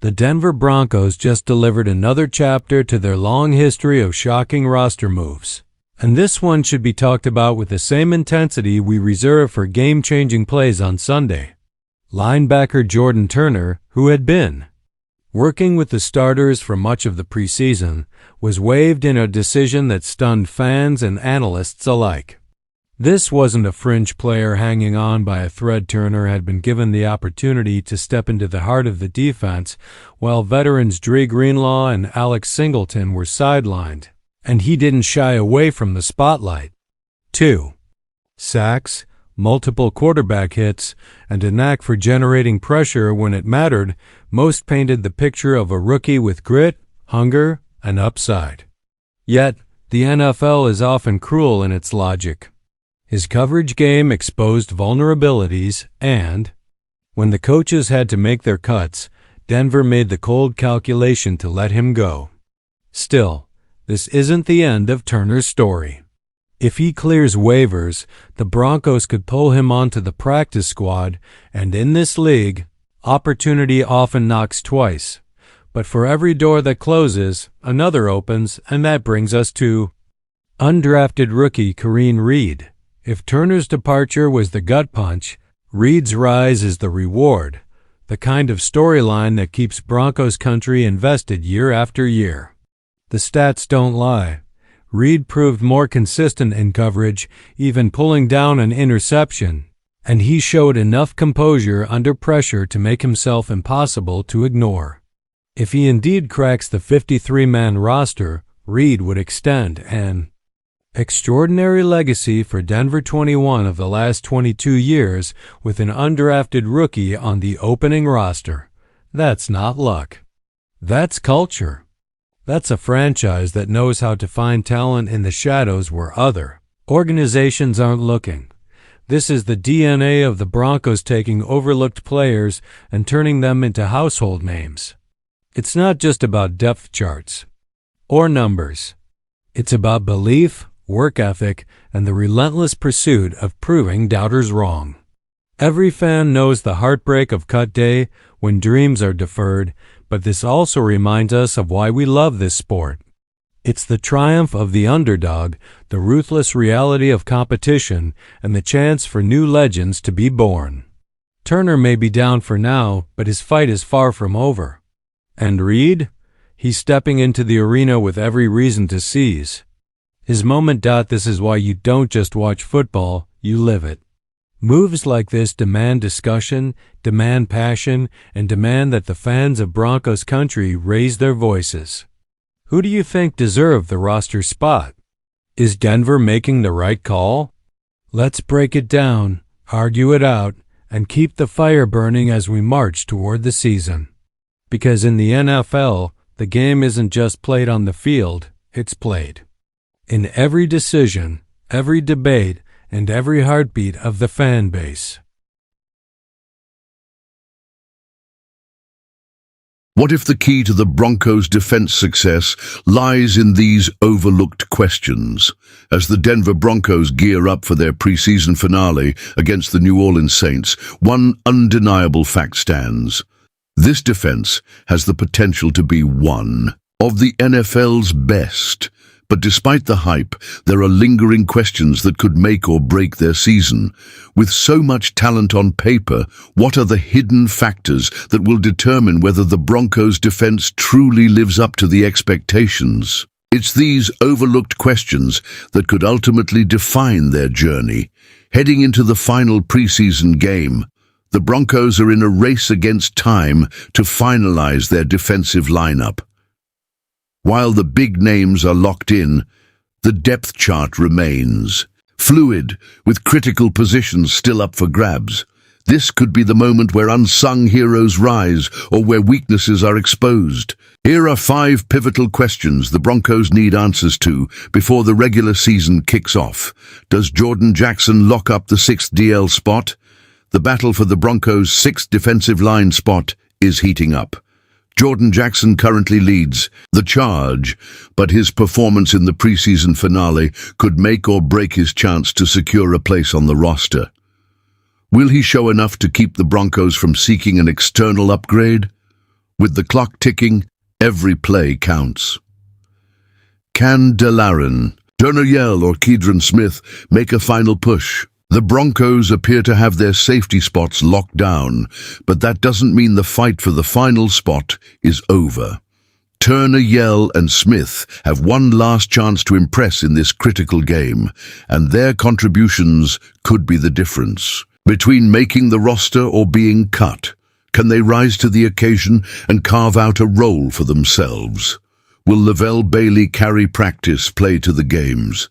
The Denver Broncos just delivered another chapter to their long history of shocking roster moves. And this one should be talked about with the same intensity we reserve for game-changing plays on Sunday. Linebacker Jordan Turner, who had been working with the starters for much of the preseason, was waived in a decision that stunned fans and analysts alike. This wasn't a fringe player hanging on by a thread. Turner had been given the opportunity to step into the heart of the defense, while veterans Dre Greenlaw and Alex Singleton were sidelined, and he didn't shy away from the spotlight. 2 sacks, multiple quarterback hits, and a knack for generating pressure when it mattered most painted the picture of a rookie with grit, hunger, and upside. Yet, the NFL is often cruel in its logic. His coverage game exposed vulnerabilities, and when the coaches had to make their cuts, Denver made the cold calculation to let him go. Still, this isn't the end of Turner's story. If he clears waivers, the Broncos could pull him onto the practice squad, and in this league, opportunity often knocks twice. But for every door that closes, another opens, and that brings us to undrafted rookie Kareem Reed. If Turner's departure was the gut punch, Reed's rise is the reward, the kind of storyline that keeps Broncos country invested year after year. The stats don't lie. Reed proved more consistent in coverage, even pulling down an interception, and he showed enough composure under pressure to make himself impossible to ignore. If he indeed cracks the 53-man roster, Reed would extend an extraordinary legacy for Denver. 21 of the last 22 years with an undrafted rookie on the opening roster. That's not luck. That's culture. That's a franchise that knows how to find talent in the shadows where other organizations aren't looking. This is the DNA of the Broncos, taking overlooked players and turning them into household names. It's not just about depth charts or numbers. It's about belief, work ethic, and the relentless pursuit of proving doubters wrong. Every fan knows the heartbreak of cut day when dreams are deferred, but this also reminds us of why we love this sport. It's the triumph of the underdog, the ruthless reality of competition, and the chance for new legends to be born. Turner may be down for now, but his fight is far from over. And Reed? He's stepping into the arena with every reason to seize his moment. This is why you don't just watch football, you live it. Moves like this demand discussion, demand passion, and demand that the fans of Broncos country raise their voices. Who do you think deserve the roster spot? Is Denver making the right call? Let's break it down, argue it out, and keep the fire burning as we march toward the season. Because in the NFL, the game isn't just played on the field, it's played in every decision, every debate, and every heartbeat of the fan base. What if the key to the Broncos' defense success lies in these overlooked questions? As the Denver Broncos gear up for their preseason finale against the New Orleans Saints, one undeniable fact stands. This defense has the potential to be one of the NFL's best. But despite the hype, there are lingering questions that could make or break their season. With so much talent on paper, what are the hidden factors that will determine whether the Broncos' defense truly lives up to the expectations? It's these overlooked questions that could ultimately define their journey. Heading into the final preseason game, the Broncos are in a race against time to finalize their defensive lineup. While the big names are locked in, the depth chart remains fluid, with critical positions still up for grabs. This could be the moment where unsung heroes rise or where weaknesses are exposed. Here are 5 pivotal questions the Broncos need answers to before the regular season kicks off. Does Jordan Jackson lock up the 6th DL spot? The battle for the Broncos' 6th defensive line spot is heating up. Jordan Jackson currently leads the charge, but his performance in the preseason finale could make or break his chance to secure a place on the roster. Will he show enough to keep the Broncos from seeking an external upgrade? With the clock ticking, every play counts. Can Delarin, Durnayel or Kedron Smith make a final push? The Broncos appear to have their safety spots locked down, but that doesn't mean the fight for the final spot is over. Turner, Yell and Smith have one last chance to impress in this critical game, and their contributions could be the difference between making the roster or being cut. Can they rise to the occasion and carve out a role for themselves? Will Lavelle Bailey carry practice play to the games?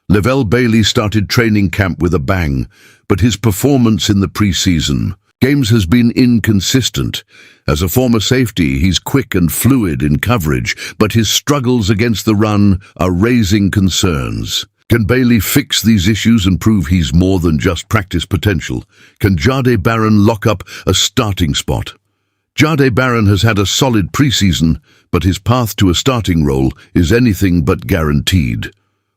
Lavelle Bailey started training camp with a bang, but his performance in the preseason games has been inconsistent. As a former safety, he's quick and fluid in coverage, but his struggles against the run are raising concerns. Can Bailey fix these issues and prove he's more than just practice potential? Can Jeudy Barron lock up a starting spot? Jeudy Barron has had a solid preseason, but his path to a starting role is anything but guaranteed.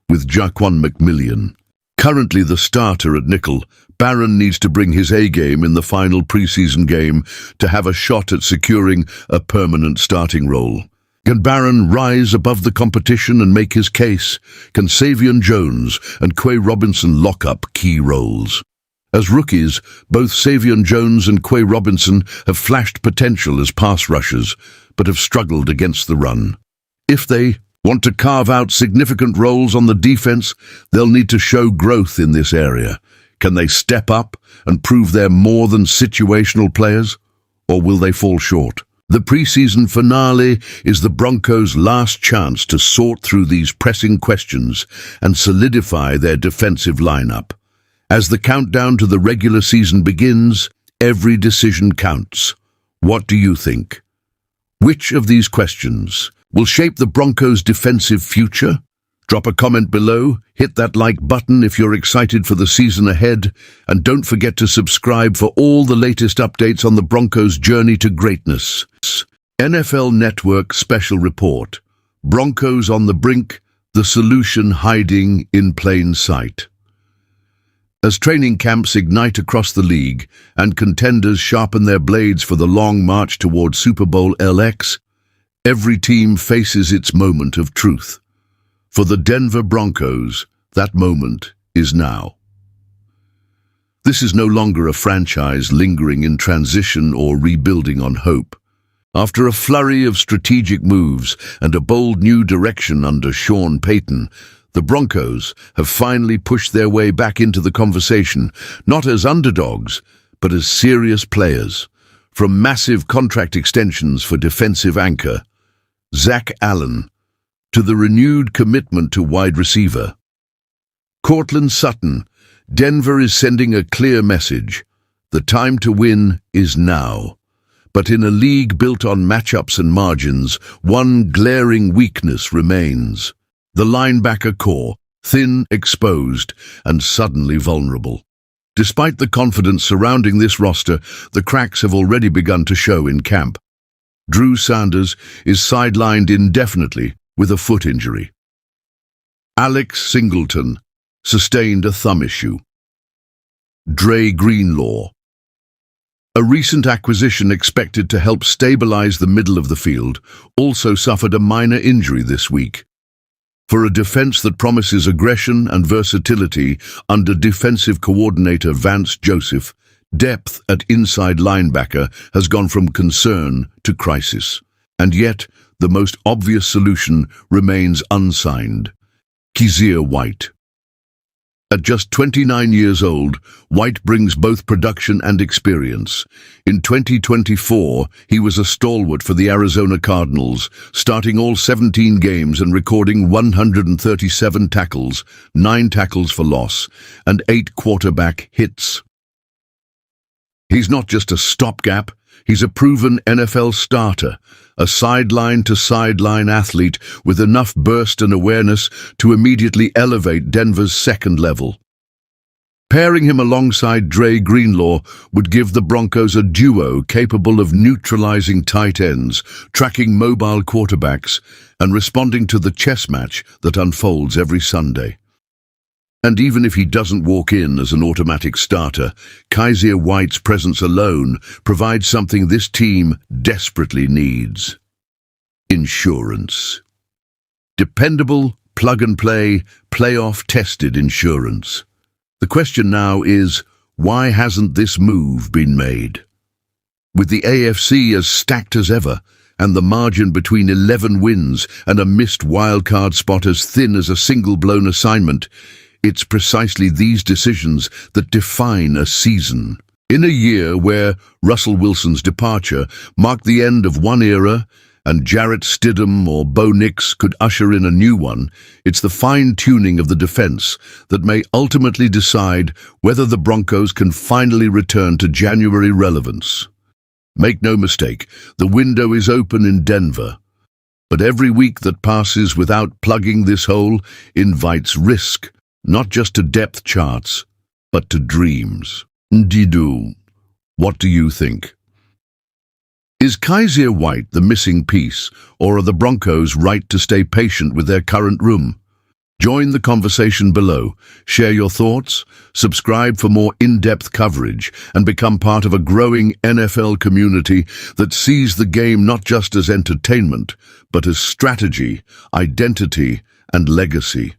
With Jaquan McMillian currently the starter at nickel, Barron needs to bring his A-game in the final preseason game to have a shot at securing a permanent starting role. Can Barron rise above the competition and make his case? Can Savion Jones and Quay Robinson lock up key roles? As rookies, both Savion Jones and Quay Robinson have flashed potential as pass rushers, but have struggled against the run. If they want to carve out significant roles on the defense, they'll need to show growth in this area. Can they step up and prove they're more than situational players, or will they fall short? The preseason finale is the Broncos' last chance to sort through these pressing questions and solidify their defensive lineup. As the countdown to the regular season begins, every decision counts. What do you think? Which of these questions will shape the Broncos' defensive future? Drop a comment below, hit that like button if you're excited for the season ahead, and don't forget to subscribe for all the latest updates on the Broncos' journey to greatness. NFL Network Special Report: Broncos on the brink, the solution hiding in plain sight. As training camps ignite across the league and contenders sharpen their blades for the long march toward Super Bowl LX, every team faces its moment of truth. For the Denver Broncos, that moment is now. This is no longer a franchise lingering in transition or rebuilding on hope. After a flurry of strategic moves and a bold new direction under Sean Payton, the Broncos have finally pushed their way back into the conversation, not as underdogs, but as serious players. From massive contract extensions for defensive anchor Zach Allen to the renewed commitment to wide receiver Courtland Sutton, Denver is sending a clear message. The time to win is now. But in a league built on matchups and margins, one glaring weakness remains: the linebacker core, thin, exposed, and suddenly vulnerable. Despite the confidence surrounding this roster, the cracks have already begun to show in camp. Drew Sanders is sidelined indefinitely with a foot injury. Alex Singleton sustained a thumb issue. Dre Greenlaw, a recent acquisition expected to help stabilize the middle of the field, also suffered a minor injury this week. For a defense that promises aggression and versatility under defensive coordinator Vance Joseph, depth at inside linebacker has gone from concern to crisis. And yet, the most obvious solution remains unsigned: Kizir White. At just 29 years old, White brings both production and experience. In 2024, he was a stalwart for the Arizona Cardinals, starting all 17 games and recording 137 tackles, 9 tackles for loss, and 8 quarterback hits. He's not just a stopgap, he's a proven NFL starter, a sideline-to-sideline athlete with enough burst and awareness to immediately elevate Denver's second level. Pairing him alongside Dre Greenlaw would give the Broncos a duo capable of neutralizing tight ends, tracking mobile quarterbacks, and responding to the chess match that unfolds every Sunday. And even if he doesn't walk in as an automatic starter, Kaiser White's presence alone provides something this team desperately needs: insurance. Dependable, plug-and-play, playoff-tested insurance. The question now is, why hasn't this move been made? With the AFC as stacked as ever, and the margin between 11 wins and a missed wildcard spot as thin as a single blown assignment, it's precisely these decisions that define a season. In a year where Russell Wilson's departure marked the end of one era and Jarrett Stidham or Bo Nix could usher in a new one, it's the fine-tuning of the defense that may ultimately decide whether the Broncos can finally return to January relevance. Make no mistake, the window is open in Denver, but every week that passes without plugging this hole invites risk, not just to depth charts, but to dreams. Ndidu, what do you think? Is Kaiser White the missing piece, or are the Broncos right to stay patient with their current room? Join the conversation below, share your thoughts, subscribe for more in-depth coverage, and become part of a growing NFL community that sees the game not just as entertainment, but as strategy, identity, and legacy.